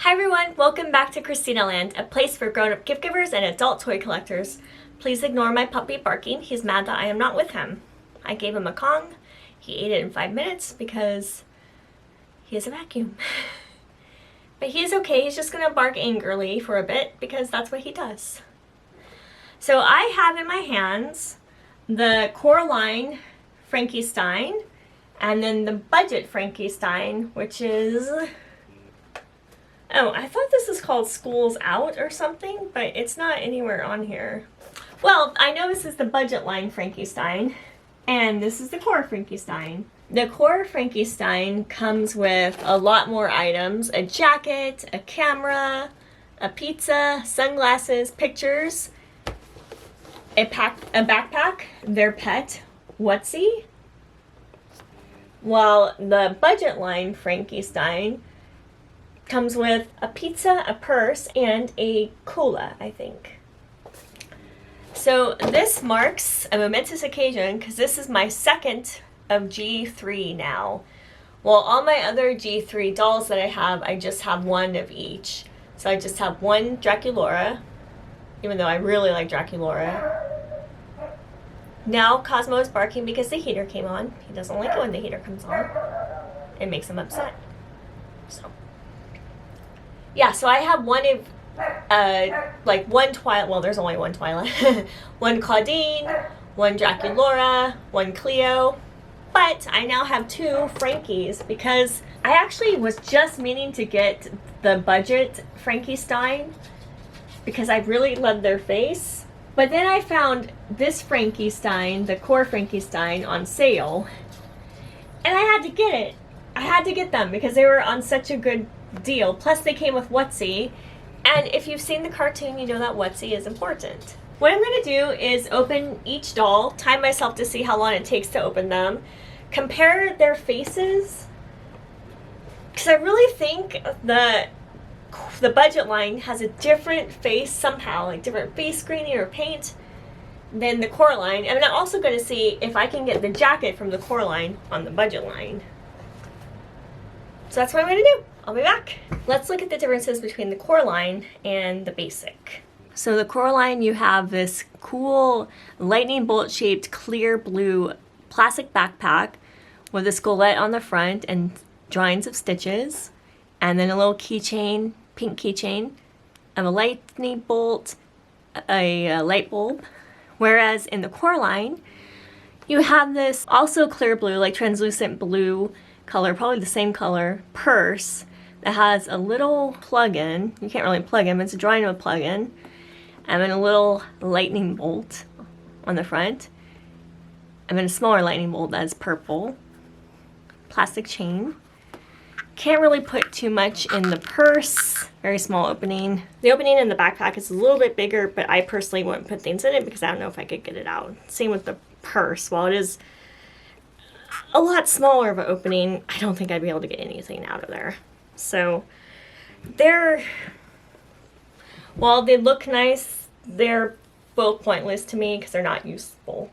Hi everyone, welcome back to Christina Land, a place for grown-up gift givers and adult toy collectors. Please ignore my puppy barking. He's mad that I am not with him. I gave him a Kong. He ate it in 5 minutes because he is a vacuum. But he is okay. He's just gonna bark angrily for a bit because that's what he does. So I have in my hands the Coraline Frankenstein and then the budget Frankenstein, which is... Oh, I thought this was called School's Out or something, but it's not anywhere on here. Well, I know this is the budget line Frankenstein, and this is the core Frankenstein. The core Frankenstein comes with a lot more items: a jacket, a camera, a pizza, sunglasses, pictures, a backpack, their pet, Whatsy. While the budget line Frankenstein comes with a pizza, a purse, and a cola, I think. So this marks a momentous occasion because this is my second of G3 now. Well, all my other G3 dolls that I have, I just have one of each. So I just have one Draculaura, even though I really like Draculaura. Now Cosmo is barking because the heater came on. He doesn't like it when the heater comes on. It makes him upset. So yeah, so I have one of, like one Twilight, well there's only one Twilight, one Claudine, one Draculaura, one Cleo, but I now have two Frankies because I actually was just meaning to get the budget Frankenstein because I really love their face, but then I found this Frankenstein, the core Frankenstein, on sale, and I had to get it. I had to get them because they were on such a good deal. Plus they came with Whatsy, and if you've seen the cartoon, you know that Whatsy is important. What I'm going to do is open each doll, time myself to see how long it takes to open them, compare their faces, because I really think the budget line has a different face somehow, like different face screening or paint than the core line. And I'm also going to see if I can get the jacket from the core line on the budget line. So that's what I'm going to do. I'll be back. Let's look at the differences between the core line and the basic. So the core line, you have this cool lightning bolt shaped clear blue plastic backpack with a skullet on the front and drawings of stitches, and then a little keychain, pink keychain, of a lightning bolt, a light bulb. Whereas in the core line, you have this also clear blue, like translucent blue color, probably the same color, purse that has a little plug-in. You can't really plug in, but it's a drawing of a plug-in. And then a little lightning bolt on the front. And then a smaller lightning bolt that's purple. Plastic chain. Can't really put too much in the purse. Very small opening. The opening in the backpack is a little bit bigger, but I personally wouldn't put things in it because I don't know if I could get it out. Same with the purse. While it is a lot smaller of an opening, I don't think I'd be able to get anything out of there. So while they look nice, they're both pointless to me because they're not useful.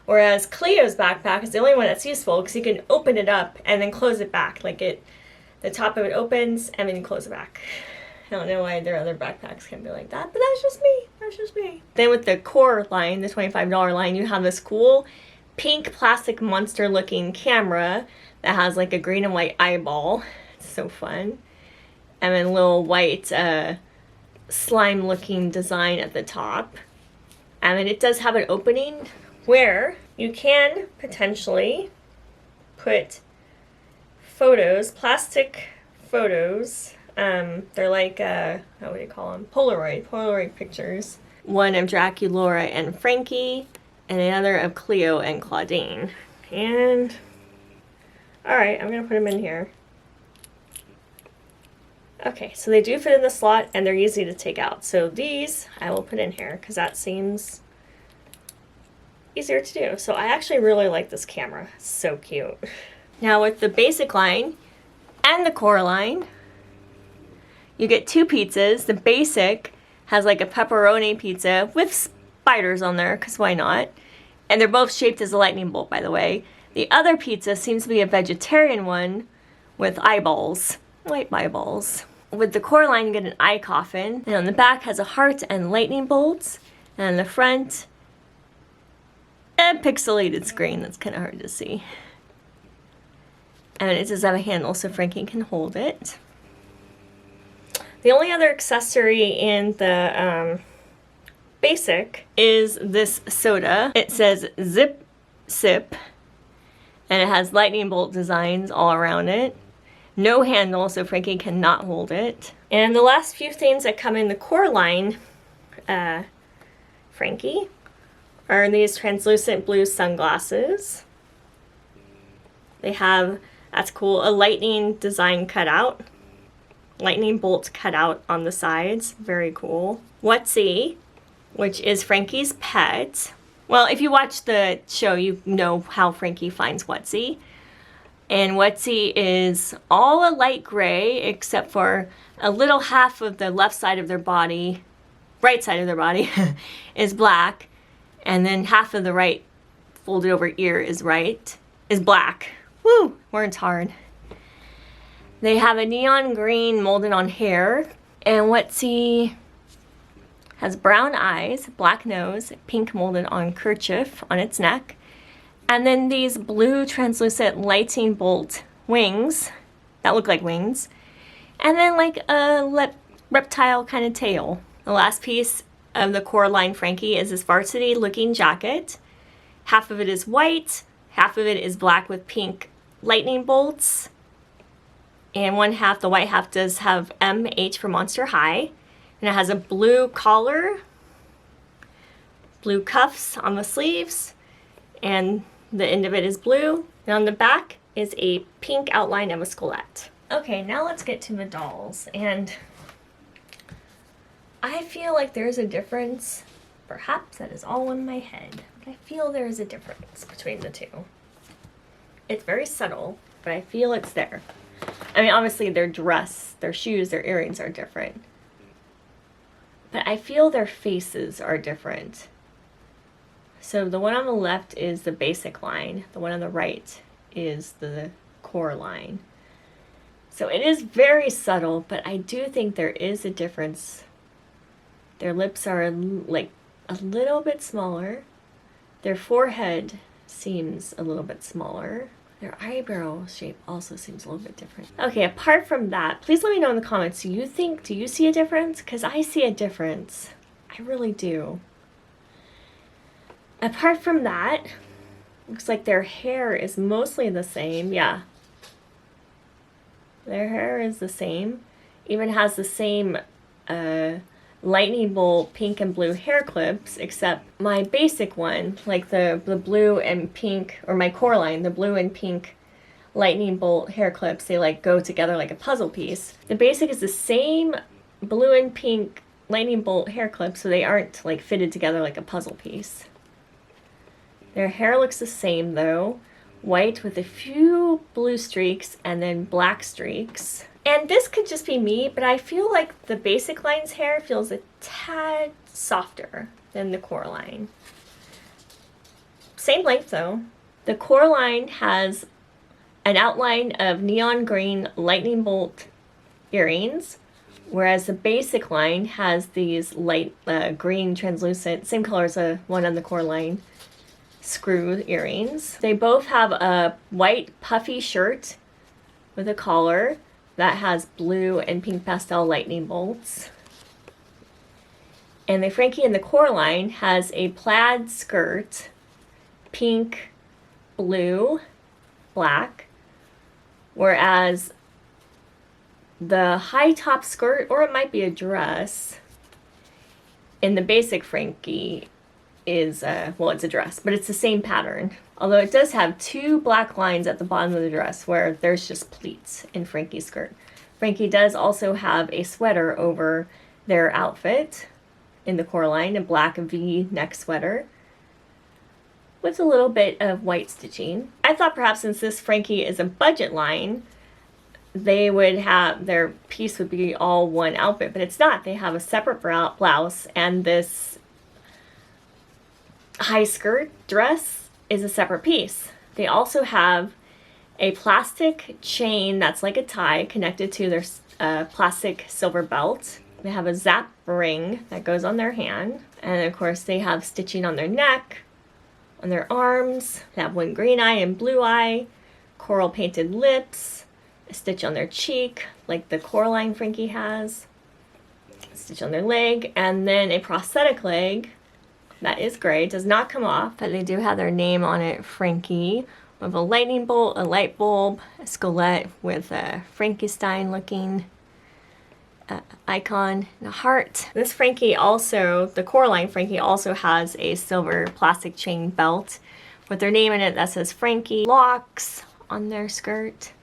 Whereas Cleo's backpack is the only one that's useful because you can open it up and then close it back. Like the top of it opens and then you close it back. I don't know why their other backpacks can be like that, but that's just me. That's just me. Then with the core line, the $25 line, you have this cool pink plastic monster looking camera that has like a green and white eyeball. It's so fun. And then a little white slime looking design at the top. And then it does have an opening where you can potentially put photos, plastic photos. They're like, what do you call them? Polaroid pictures. One of Draculaura and Frankie, and another of Cleo and Claudine. And, alright, I'm going to put them in here. Okay, so they do fit in the slot, and they're easy to take out. So these I will put in here, because that seems easier to do. So I actually really like this camera. It's so cute. Now with the basic line and the core line, you get two pizzas. The basic has like a pepperoni pizza with spiders on there, because why not? And they're both shaped as a lightning bolt, by the way. The other pizza seems to be a vegetarian one with eyeballs, white eyeballs. with the core line, you get an eye coffin. And on the back has a heart and lightning bolts. And on the front, a pixelated screen that's kind of hard to see. And it does have a handle so Frankie can hold it. The only other accessory in the basic is this soda. It says Zip Sip, and it has lightning bolt designs all around it. No handle, so Frankie cannot hold it. And the last few things that come in the core line, Frankie, are these translucent blue sunglasses. They have, that's cool, a lightning design cutout. Lightning bolt cut out on the sides. Very cool. Whatsy, which is Frankie's pet. Well, if you watch the show, you know how Frankie finds Whatsy. And Whatsy is all a light gray, except for a little half of the left side of their body, right side of their body, is black. And then half of the right folded over ear is black. Woo, words hard. They have a neon green molded on hair, and Whatsy has brown eyes, black nose, pink molded on kerchief on its neck, and then these blue translucent lightning bolt wings that look like wings, and then like a reptile kind of tail. The last piece of the core line Frankie is this varsity looking jacket. Half of it is white, half of it is black with pink lightning bolts. And one half, the white half, does have MH for Monster High. And it has a blue collar, blue cuffs on the sleeves, and the end of it is blue. And on the back is a pink outline of a skelet. Okay, now let's get to the dolls. And I feel like there's a difference. Perhaps that is all in my head. But I feel there is a difference between the two. It's very subtle, but I feel it's there. I mean, obviously their dress, their shoes, their earrings are different. But I feel their faces are different. So the one on the left is the basic line. The one on the right is the core line. So it is very subtle, but I do think there is a difference. Their lips are like a little bit smaller. Their forehead seems a little bit smaller. Their eyebrow shape also seems a little bit different. Okay, apart from that, please let me know in the comments, do you see a difference? Because I see a difference. I really do. Apart from that, looks like their hair is mostly the same. Yeah. Their hair is the same. Even has the same lightning bolt pink and blue hair clips, except my basic one, like the blue and pink, or my core line, the blue and pink lightning bolt hair clips, they like go together like a puzzle piece. The basic is the same blue and pink lightning bolt hair clips, so they aren't like fitted together like a puzzle piece. Their hair looks the same though, white with a few blue streaks and then black streaks. And this could just be me, but I feel like the basic line's hair feels a tad softer than the core line. Same length though. The core line has an outline of neon green lightning bolt earrings, whereas the basic line has these light green translucent, same color as the one on the core line, screw earrings. They both have a white puffy shirt with a collar that has blue and pink pastel lightning bolts. And the Frankie in the core line has a plaid skirt, pink, blue, black, whereas the high top skirt, or it might be a dress, in the basic Frankie is, well, it's a dress, but it's the same pattern. Although it does have two black lines at the bottom of the dress where there's just pleats in Frankie's skirt. Frankie does also have a sweater over their outfit in the core line, a black V-neck sweater with a little bit of white stitching. I thought perhaps since this Frankie is a budget line, they would have, their piece would be all one outfit, but it's not. They have a separate blouse, and this high skirt dress is a separate piece. They also have a plastic chain that's like a tie connected to their plastic silver belt. They have a zap ring that goes on their hand. And of course they have stitching on their neck, on their arms. They have one green eye and blue eye, coral painted lips, a stitch on their cheek like the Coraline Frankie has, a stitch on their leg, and then a prosthetic leg that is gray, does not come off, but they do have their name on it, Frankie, with a lightning bolt, a light bulb, a skelet with a Frankenstein looking icon, and a heart. This Frankie also, the Coraline Frankie, also has a silver plastic chain belt with their name in it that says Frankie. Locks on their skirt.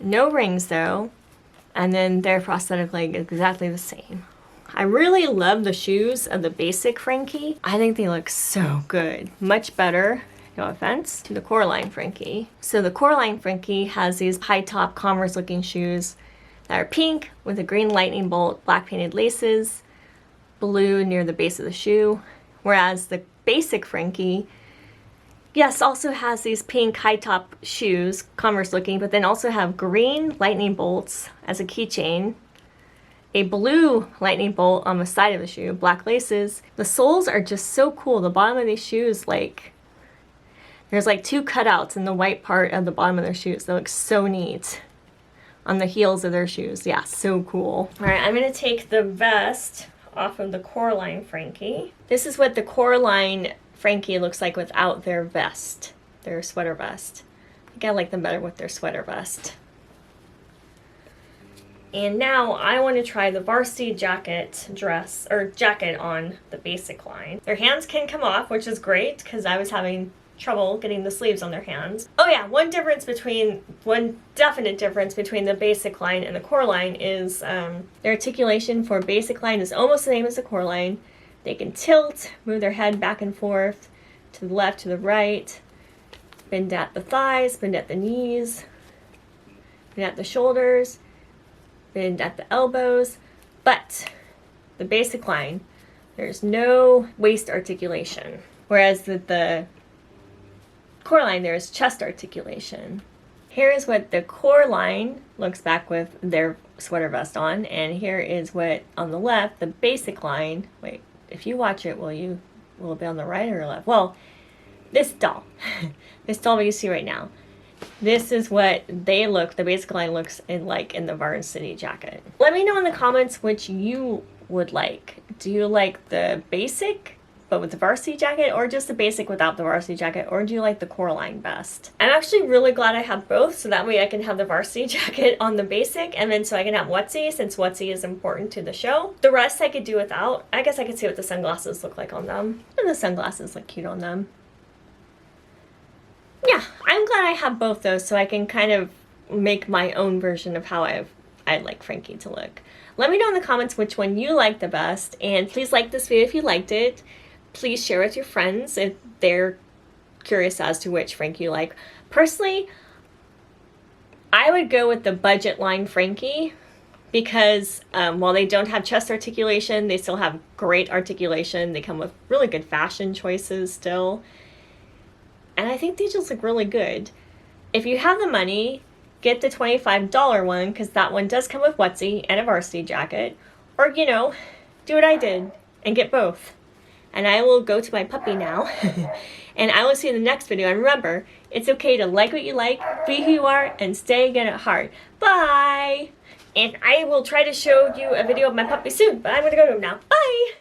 No rings though. And then their prosthetic leg is exactly the same. I really love the shoes of the basic Frankie. I think they look so good. Much better, no offense, to the Coraline Frankie. So the Coraline Frankie has these high top Converse looking shoes that are pink with a green lightning bolt, black painted laces, blue near the base of the shoe. Whereas the basic Frankie, yes, also has these pink high top shoes, Converse looking, but then also have green lightning bolts as a keychain, a blue lightning bolt on the side of the shoe, black laces. The soles are just so cool. The bottom of these shoes, like, there's like two cutouts in the white part of the bottom of their shoes. They look so neat. On the heels of their shoes. Yeah, so cool. All right, I'm gonna take the vest off of the Coraline Frankie. This is what the Coraline Frankie looks like without their vest, their sweater vest. I think I like them better with their sweater vest. And now I want to try the varsity jacket dress, or jacket on the basic line. Their hands can come off, which is great because I was having trouble getting the sleeves on their hands. Oh yeah, one definite difference between the basic line and the Coraline is their articulation for basic line is almost the same as the Coraline. They can tilt, move their head back and forth, to the left, to the right, bend at the thighs, bend at the knees, bend at the shoulders, bend at the elbows, but the basic line, there's no waist articulation. Whereas the Coraline, there's chest articulation. Here is what the Coraline looks back with their sweater vest on, and here is what on the left, the basic line. Wait, if you watch it, will it be on the right or left? Well, this doll, this doll you see right now, this is what they look, the basic line looks like in the varsity jacket. Let me know in the comments which you would like. Do you like the basic but with the varsity jacket, or just the basic without the varsity jacket, or do you like the Coraline best? I'm actually really glad I have both, so that way I can have the varsity jacket on the basic, and then so I can have Whatsy, since Whatsy is important to the show. The rest I could do without. I guess I could see what the sunglasses look like on them. And the sunglasses look cute on them. Yeah, I'm glad I have both those, so I can kind of make my own version of how I'd like Frankie to look. Let me know in the comments which one you like the best, and please like this video if you liked it. Please share with your friends if they're curious as to which Frankie you like. Personally, I would go with the budget line Frankie because while they don't have chest articulation, they still have great articulation. They come with really good fashion choices still. And I think they just look really good. If you have the money, get the $25 one because that one does come with Whatsy and a varsity jacket. Or, you know, do what I did and get both. And I will go to my puppy now. And I will see you in the next video. And remember, it's okay to like what you like, be who you are, and stay good at heart. Bye! And I will try to show you a video of my puppy soon, but I'm going to go to him now. Bye!